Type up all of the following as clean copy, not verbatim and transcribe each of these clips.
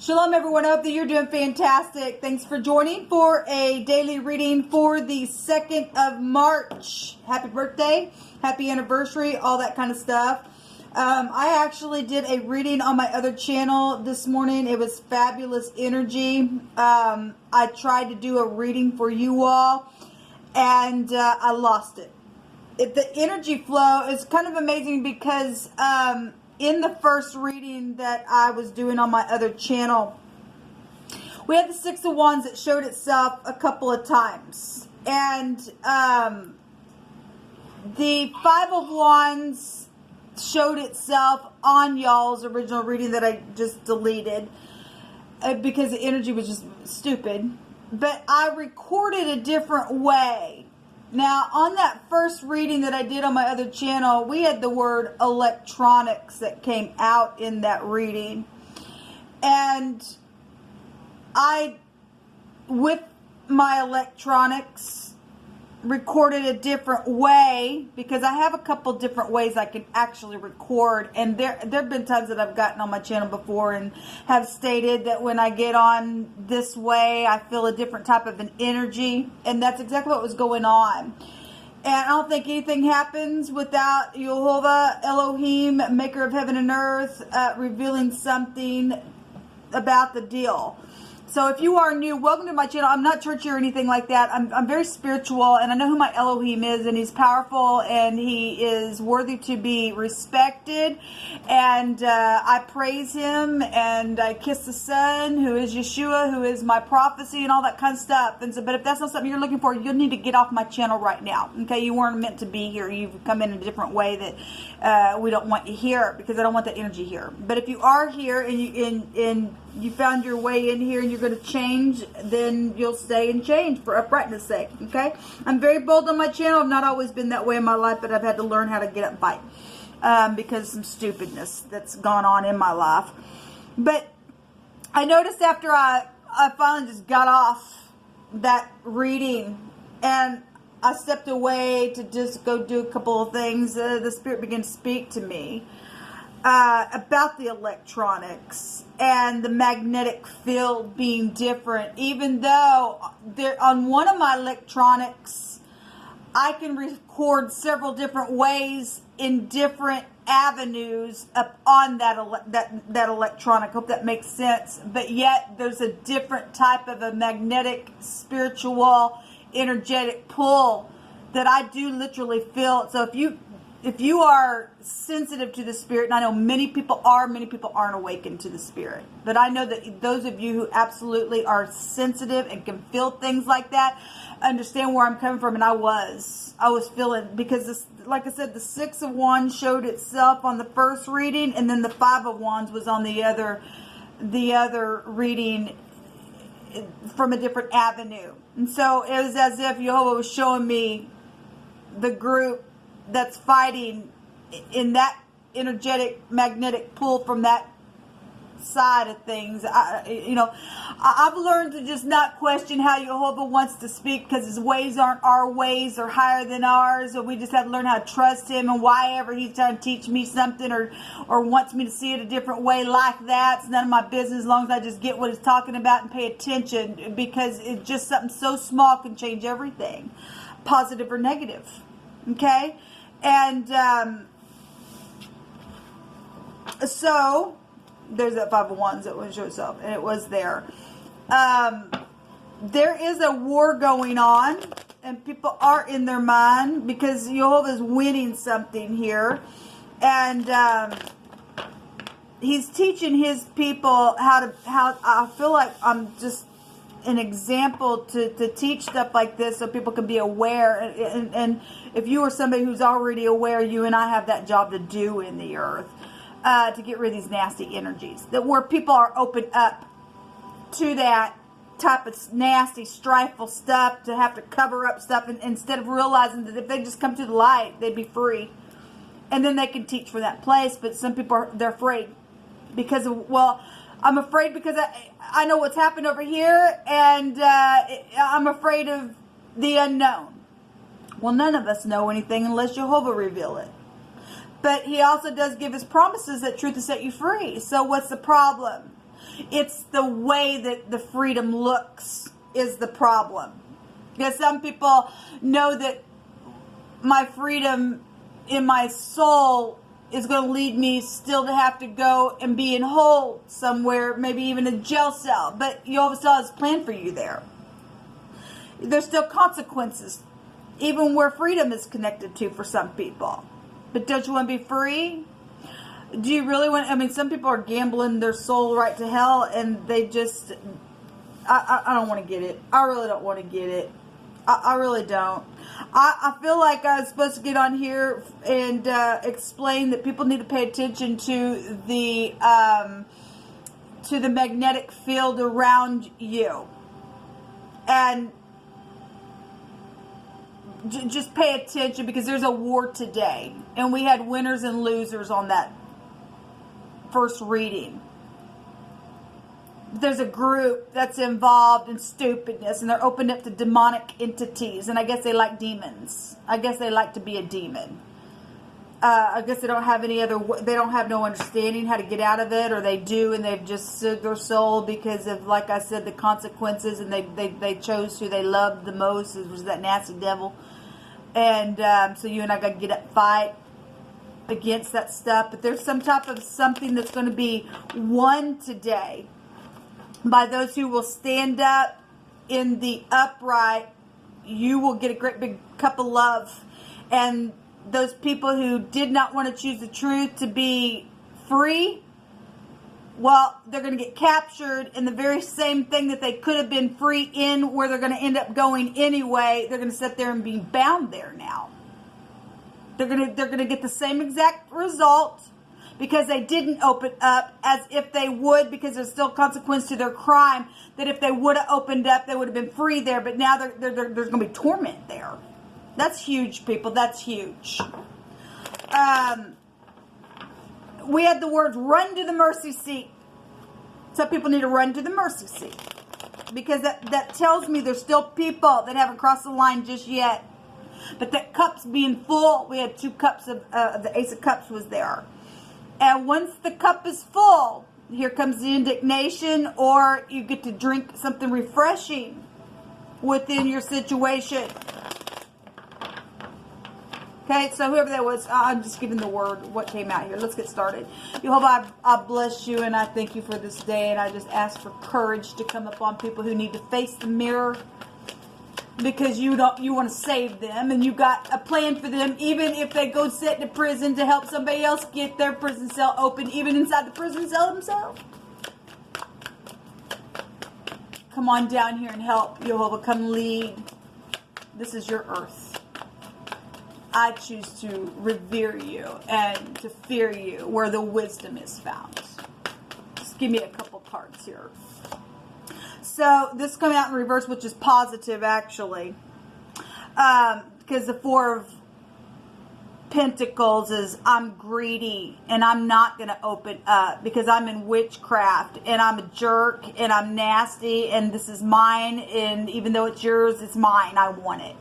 Shalom everyone, I hope that you're doing fantastic. Thanks for joining for a daily reading for the 2nd of March. Happy birthday, happy anniversary, all that kind of stuff. I actually did a reading on my other channel this morning. It was fabulous energy. I tried to do a reading for you all and I lost it. The energy flow is kind of amazing because in the first reading that I was doing on my other channel, we had the Six of Wands that showed itself a couple of times. And the Five of Wands showed itself on y'all's original reading that I just deleted because the energy was just stupid. But I recorded a different way. Now, on that first reading that I did on my other channel, we had the word electronics that came out in that reading. And I, with my electronics, recorded a different way because I have a couple different ways I can actually record. And there have been times that I've gotten on my channel before and have stated that when I get on this way, I feel a different type of an energy. And that's exactly what was going on. And I don't think anything happens without Jehovah, Elohim, maker of heaven and earth, revealing something about the deal. So if you are new, welcome to my channel. I'm not churchy or anything like that. I'm very spiritual, and I know who my Elohim is, and he's powerful, and he is worthy to be respected. And I praise him, and I kiss the Son, who is Yeshua, who is my prophecy, and all that kind of stuff. And so, but if that's not something you're looking for, you'll need to get off my channel right now. Okay, you weren't meant to be here. You've come in a different way that we don't want you here because I don't want that energy here. But if you are here and you found your way in here and you're going to change, then you'll stay and change for uprightness sake. Okay, I'm very bold on my channel. I've not always been that way in my life, but I've had to learn how to get up and fight because of some stupidness that's gone on in my life. But I noticed after I finally just got off that reading and I stepped away to just go do a couple of things, the Spirit began to speak to me about the electronics and the magnetic field being different. Even though on one of my electronics, I can record several different ways in different avenues up on that electronic. Hope that makes sense. But yet there's a different type of a magnetic, spiritual, energetic pull that I do literally feel. So if you are sensitive to the Spirit, and I know many people aren't awakened to the Spirit, but I know that those of you who absolutely are sensitive and can feel things like that, understand where I'm coming from. And I was feeling, because this, like I said, the Six of Wands showed itself on the first reading, and then the Five of Wands was on the other reading from a different avenue. And so it was as if Jehovah was showing me the group that's fighting in that energetic magnetic pull from that side of things. I've learned to just not question how Jehovah wants to speak, because his ways aren't our ways, or higher than ours, or we just have to learn how to trust him. And why ever he's trying to teach me something or wants me to see it a different way like that, it's none of my business, as long as I just get what he's talking about and pay attention, because it's just something so small can change everything, positive or negative. Okay? And so there's that Five of Wands that would show itself, and it was there. There is a war going on, and people are in their mind because Jehovah's winning something here, and he's teaching his people how I feel like I'm just an example to teach stuff like this so people can be aware. And if you are somebody who's already aware, you and I have that job to do in the earth, to get rid of these nasty energies, that where people are open up to that type of nasty, strifeful stuff, to have to cover up stuff, and instead of realizing that if they just come to the light, they'd be free, and then they can teach from that place. But some people they're afraid because of, well, I'm afraid because I know what's happened over here, and I'm afraid of the unknown. Well, none of us know anything unless Jehovah reveal it. But he also does give his promises that truth will set you free. So what's the problem? It's the way that the freedom looks is the problem. Because some people know that my freedom in my soul is going to lead me still to have to go and be in hold somewhere, maybe even a jail cell. But Jehovah still has a plan for you there. There's still consequences, even where freedom is connected to for some people. But don't you want to be free? Do you really want, I mean, some people are gambling their soul right to hell, and they just, I don't want to get it. I really don't want to get it. I really don't. I feel like I was supposed to get on here and explain that people need to pay attention to the magnetic field around you. And just pay attention, because there's a war today. And we had winners and losers on that first reading. There's a group that's involved in stupidness, and they're opened up to demonic entities, and I guess they like demons. I guess they like to be a demon. I guess they don't have any other, they don't have no understanding how to get out of it, or they do, and they've just sued their soul because of, like I said, the consequences, and they chose who they loved the most, it was that nasty devil. And so you and I got to get up, fight against that stuff. But there's some type of something that's going to be won today by those who will stand up in the upright. You will get a great big cup of love. And those people who did not want to choose the truth to be free, well, they're going to get captured in the very same thing that they could have been free in, where they're going to end up going anyway. They're going to sit there and be bound there now. They're going to get the same exact result, because they didn't open up as if they would, because there's still consequence to their crime, that if they would have opened up, they would have been free there. But now there's going to be torment there. That's huge, people. That's huge. We had the words run to the mercy seat. Some people need to run to the mercy seat, because that tells me there's still people that haven't crossed the line just yet. But that cup's being full. We had 2 cups of the Ace of Cups was there. And once the cup is full, here comes the indignation, or you get to drink something refreshing within your situation. Okay, so whoever that was, I'm just giving the word what came out here. Let's get started. Jehovah, I bless you, and I thank you for this day, and I just ask for courage to come upon people who need to face the mirror, because you want to save them, and you got a plan for them, even if they go sit in a prison to help somebody else get their prison cell open, even inside the prison cell themselves. Come on down here and help, Jehovah. Come lead. This is your earth. I choose to revere you and to fear you where the wisdom is found. Just give me a couple cards here. So this coming out in reverse, which is positive actually, because the 4 of Pentacles is I'm greedy and I'm not going to open up because I'm in witchcraft and I'm a jerk and I'm nasty and this is mine, and even though it's yours, it's mine. I want it.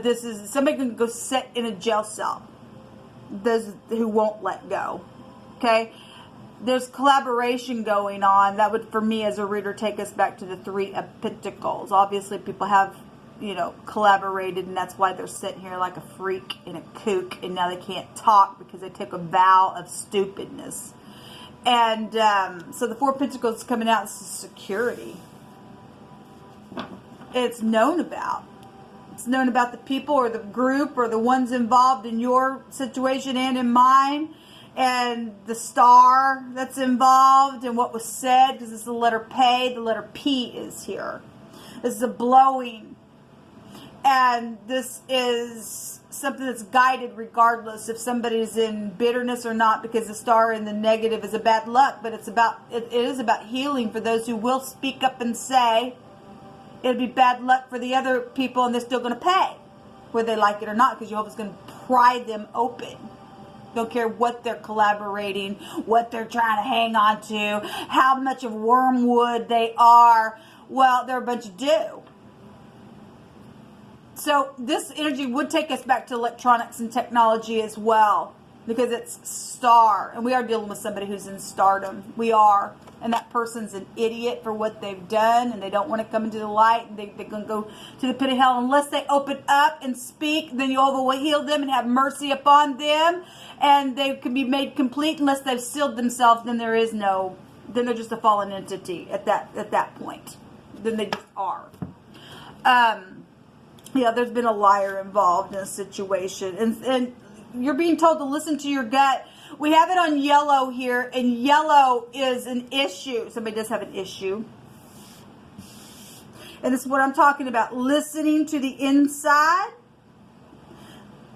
This is somebody can go sit in a jail cell. Those who won't let go. Okay. There's collaboration going on. That would, for me as a reader, take us back to the 3 of Pentacles. Obviously, people have, collaborated, and that's why they're sitting here like a freak and a kook, and now they can't talk because they took a vow of stupidness. And so the 4 of Pentacles is coming out. This is security. It's known about. It's known about the people or the group or the ones involved in your situation and in mine. And the star that's involved and what was said, because it's the letter P. The letter P is here. This is a blowing. And this is something that's guided regardless if somebody's in bitterness or not, because the star in the negative is a bad luck. But it is about healing for those who will speak up and say it'll be bad luck for the other people, and they're still going to pay, whether they like it or not, because Jehovah's going to pry them open. Don't care what they're collaborating, what they're trying to hang on to, how much of wormwood they are. Well, they're a bunch of do. So this energy would take us back to electronics and technology as well. because it's star, and we are dealing with somebody who's in stardom. We are, and that person's an idiot for what they've done, and they don't want to come into the light, and they're going to go to the pit of hell unless they open up and speak. Then Jehovah will heal them and have mercy upon them, and they can be made complete. Unless they've sealed themselves, then there is no, then they're just a fallen entity at that point. Then they just are. Yeah, there's been a liar involved in a situation, and you're being told to listen to your gut. We have it on yellow here, and yellow is an issue. Somebody does have an issue. And this is what I'm talking about. Listening to the inside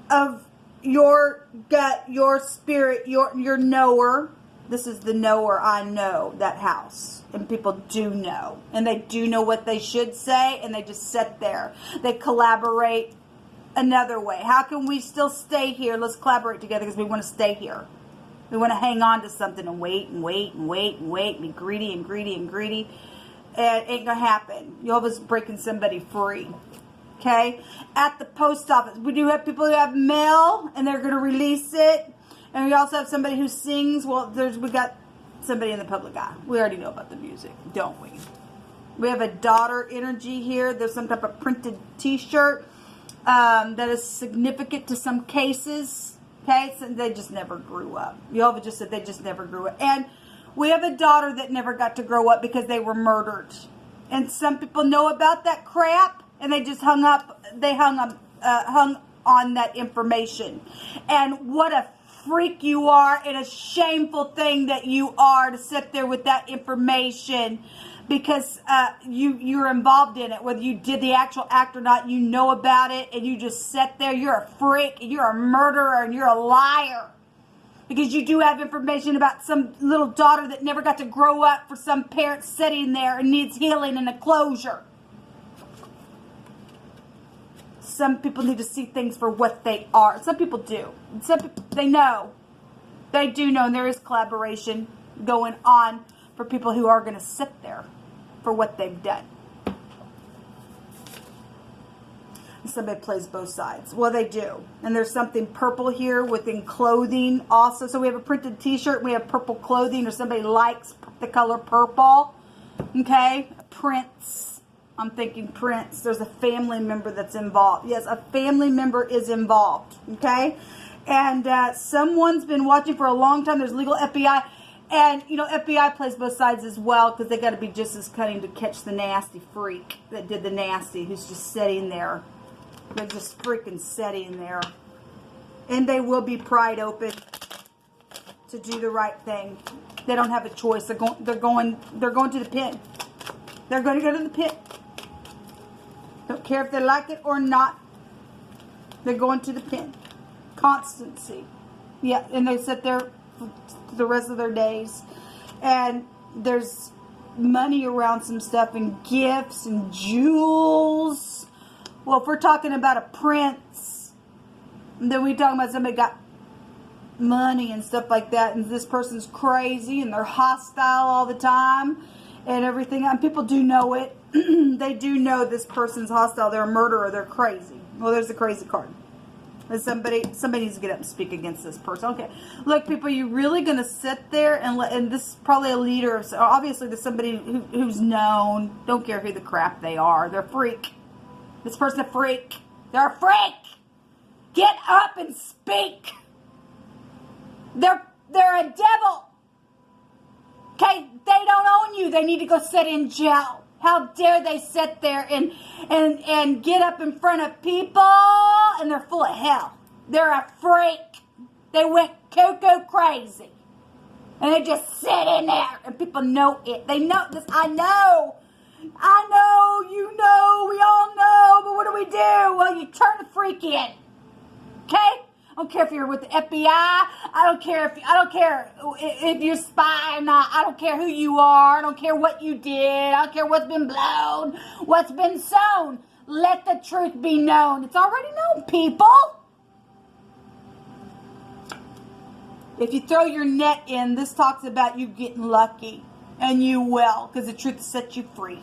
of your gut, your spirit, your knower. This is the knower. I know that house. And people do know. And they do know what they should say, and they just sit there. They collaborate another way. How can we still stay here? Let's collaborate together because we want to stay here. We want to hang on to something and wait and wait and wait and wait and be greedy and greedy and greedy. And it ain't going to happen. You're always breaking somebody free. Okay? At the post office, we do have people who have mail and they're going to release it. And we also have somebody who sings. Well, we got somebody in the public eye. We already know about the music, don't we? We have a daughter energy here. There's some type of printed t-shirt that is significant to some cases. Okay, so they just never grew up. Jehovah just said they just never grew up. And we have a daughter that never got to grow up because they were murdered. And some people know about that crap, and they just hung on that information. And what a freak you are, and a shameful thing that you are to sit there with that information, because you're involved in it, whether you did the actual act or not. You know about it, and you just sit there. You're a freak, and you're a murderer, and you're a liar, because you do have information about some little daughter that never got to grow up, for some parent sitting there and needs healing and a closure. Some people need to see things for what they are. Some people do. Some people, they know. They do know, and there is collaboration going on for people who are going to sit there for what they've done. Somebody plays both sides. Well, they do. And there's something purple here within clothing also. So we have a printed t-shirt. We have purple clothing, or somebody likes the color purple. Okay? Prince. I'm thinking Prince. There's a family member that's involved. Yes, a family member is involved. Okay? And someone's been watching for a long time. There's legal FBI. And, you know, FBI plays both sides as well, because they got to be just as cunning to catch the nasty freak that did the nasty, who's just sitting there. They're just freaking sitting there. And they will be pried open to do the right thing. They don't have a choice. They're going to the pit. They're going to go to the pit. Don't care if they like it or not. They're going to the pit. Constancy. Yeah, and they sit there for the rest of their days. And there's money around some stuff, and gifts and jewels. Well, if we're talking about a prince, then we're talking about somebody got money and stuff like that, and this person's crazy and they're hostile all the time and everything. And people do know it. They do know this person's hostile. They're a murderer. They're crazy. Well, there's the crazy card. And somebody needs to get up and speak against this person. Okay, look, people, you're really going to sit there and this is probably a leader. So obviously, there's somebody who's known. Don't care who the crap they are. They're a freak. This person's a freak. They're a freak. Get up and speak. They're a devil. Okay, they don't own you. They need to go sit in jail. How dare they sit there and get up in front of people, and they're full of hell. They're a freak. They went cuckoo crazy. And they just sit in there, and people know it. They know this. I know, you know, we all know, but what do? Well, you turn the freak in. Okay? I don't care if you're with the FBI. I don't care if you're a spy or not. I don't care who you are. I don't care what you did. I don't care what's been blown, what's been sown. Let the truth be known. It's already known, people. If you throw your net in, this talks about you getting lucky. And you will, because the truth will set you free.